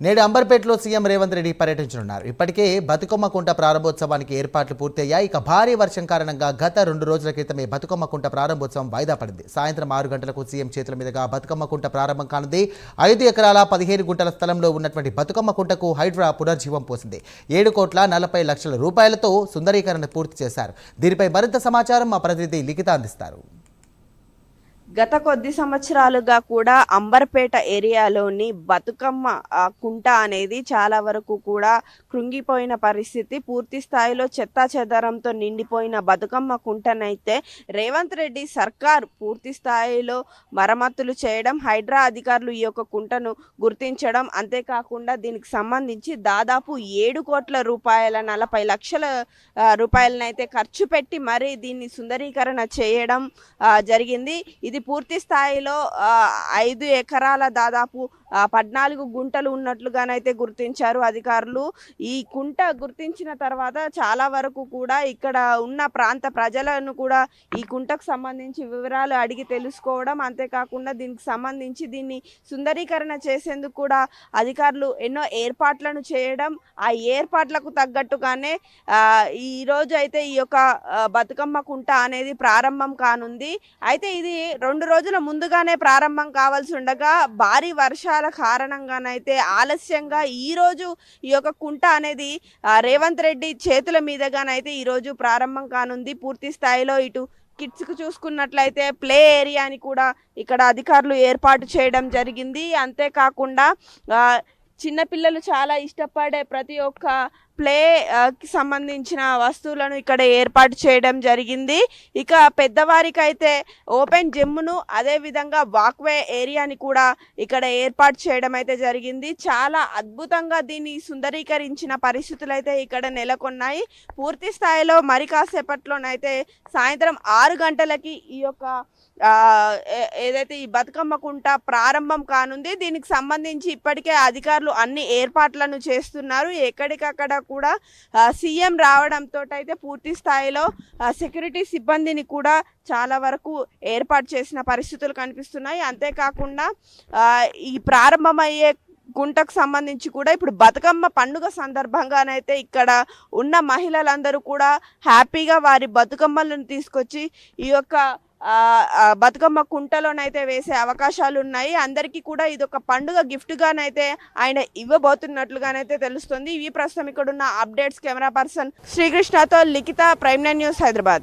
నేడు అంబర్పేటలో సీఎం రేవంత్ రెడ్డి పర్యటించనున్నారు. ఇప్పటికే బతుకమ్మ కుంట ప్రారంభోత్సవానికి ఏర్పాట్లు పూర్తయ్యాయి. ఇక భారీ వర్షం కారణంగా గత 2 రోజుల క్రితమే బతుకమ్మ కుంట ప్రారంభోత్సవం వాయిదా పడింది. సాయంత్రం 6 గంటలకు సీఎం చేతుల మీదుగా బతుకమ్మ కుంట ప్రారంభం కానుంది. 5 ఎకరాల 15 గుంటల స్థలంలో ఉన్నటువంటి బతుకమ్మ కుంటకు హైడ్రా పునర్జీవం పోసింది. 7,40,00,000 రూపాయలతో సుందరీకరణ పూర్తి చేశారు. దీనిపై మరింత సమాచారం మా ప్రతినిధి లిఖిత అందిస్తారు. గత కొద్ది సంవత్సరాలుగా కూడా అంబర్పేట ఏరియాలోని బతుకమ్మ కుంట అనేది చాలా వరకు కూడా కృంగిపోయిన పరిస్థితి. పూర్తి స్థాయిలో చెత్తాచెదరంతో నిండిపోయిన బతుకమ్మ కుంటనైతే రేవంత్ రెడ్డి సర్కార్ పూర్తి స్థాయిలో మరమ్మతులు చేయడం, హైడ్రా అధికారులు ఈ యొక్క కుంటను గుర్తించడం, అంతేకాకుండా దీనికి సంబంధించి దాదాపు 7 కోట్ల రూపాయల 40 లక్షల రూపాయలనైతే ఖర్చు పెట్టి మరీ దీన్ని సుందరీకరణ చేయడం జరిగింది. ఇది పూర్తి స్థాయిలో 5 ఎకరాల దాదాపు 14 గుంటలు ఉన్నట్లుగానైతే గుర్తించారు అధికారులు. ఈ కుంట గుర్తించిన తర్వాత చాలా వరకు కూడా ఇక్కడ ఉన్న ప్రాంత ప్రజలను కూడా ఈ కుంటకు సంబంధించి వివరాలు అడిగి తెలుసుకోవడం, అంతేకాకుండా దీనికి సంబంధించి దీన్ని సుందరీకరణ చేసేందుకు కూడా అధికారులు ఎన్నో ఏర్పాట్లను చేయడం, ఆ ఏర్పాట్లకు తగ్గట్టుగానే ఈరోజు అయితే ఈ యొక్క బతుకమ్మ కుంట అనేది ప్రారంభం కానుంది. అయితే ఇది 2 రోజుల ముందుగానే ప్రారంభం కావాల్సి ఉండగా భారీ వర్షాల కారణంగానైతే ఆలస్యంగా ఈరోజు ఈ యొక్క కుంట అనేది రేవంత్ రెడ్డి చేతుల మీదుగానైతే ఈరోజు ప్రారంభం కానుంది. పూర్తి స్థాయిలో ఇటు కిడ్స్కు చూసుకున్నట్లయితే ప్లే ఏరియాని కూడా ఇక్కడ అధికారులు ఏర్పాటు చేయడం జరిగింది. అంతేకాకుండా చిన్నపిల్లలు చాలా ఇష్టపడే ప్రతి ఒక్క ప్లేకి సంబంధించిన వస్తువులను ఇక్కడ ఏర్పాటు చేయడం జరిగింది. ఇక పెద్దవారికైతే ఓపెన్ జిమ్ను, అదేవిధంగా వాక్వే ఏరియాని కూడా ఇక్కడ ఏర్పాటు చేయడం అయితే జరిగింది. చాలా అద్భుతంగా దీన్ని సుందరీకరించిన పరిస్థితులు అయితే ఇక్కడ నెలకొన్నాయి. పూర్తి స్థాయిలో మరి కాసేపట్లోనైతే సాయంత్రం 6 గంటలకి ఈ యొక్క ఏదైతే ఈ బతుకమ్మ కుంట ప్రారంభం కానుంది. దీనికి సంబంధించి ఇప్పటికే అధికారులు అన్ని ఏర్పాట్లను చేస్తున్నారు. ఎక్కడికక్కడ కూడా సీఎం రావడంతో అయితే పూర్తి స్థాయిలో సెక్యూరిటీ సిబ్బందిని కూడా చాలా వరకు ఏర్పాటు చేసిన పరిస్థితులు కనిపిస్తున్నాయి. అంతేకాకుండా ఈ ప్రారంభమయ్యే కుంటకు సంబంధించి కూడా ఇప్పుడు బతుకమ్మ పండుగ సందర్భంగానైతే ఇక్కడ ఉన్న మహిళలందరూ కూడా హ్యాపీగా వారి బతుకమ్మలను తీసుకొచ్చి ఈ యొక్క బతుకమ్మ కుంటలోనైతే వేసే అవకాశాలు ఉన్నాయి. అందరికీ కూడా ఇది ఒక పండుగ గిఫ్ట్గానైతే ఆయన ఇవ్వబోతున్నట్లుగానైతే తెలుస్తుంది. ఇవి ప్రస్తుతం ఇక్కడ ఉన్న అప్డేట్స్. కెమెరా పర్సన్ శ్రీకృష్ణతో లిఖిత, ప్రైమ్9 న్యూస్, హైదరాబాద్.